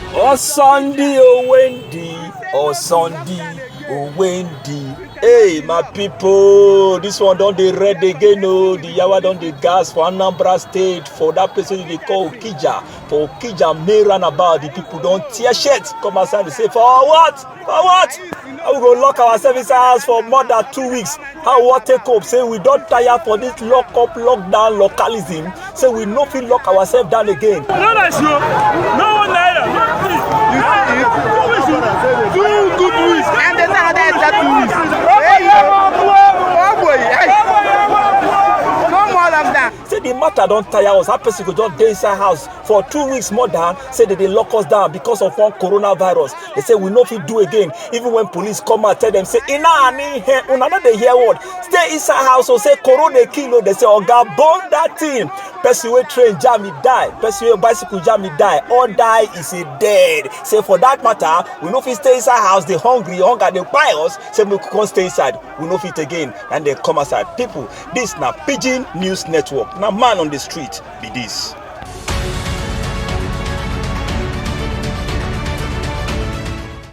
Oh Sunday, oh Wendy, oh Sunday, oh Wendy. Hey, my people, this one don't dey red again. Oh, the yawa don't dey gas for Anambra State for that place they call Okija. For Okija, main roundabout, the people don't tear shit. Come outside and say, for what? For what? How we go lock ourselves inside house for more than 2 weeks? How what take up? Say we don't tire for this lock up, lockdown, localism. Say we no fit lock ourselves down again. No, that's you. No one there. Two good weeks. And there's another extra 2 weeks. No more than that. Say the matter don't tire us. How person go just dey inside house for 2 weeks more than say that they lock us down because of one coronavirus. They say we no fit do again. Even when police come out tell them say una no dey hear word. Stay inside house or say corona kill. They say oga burn that thing. Person wey train jam me die. Person wey bicycle jam me die. All die is a dead. Say for that matter we no fit stay inside house. They hungry, hunger they buy us. Say we can't stay inside. We no fit again and they come outside. People, this na Pidgin News Network. Now man on the street be this.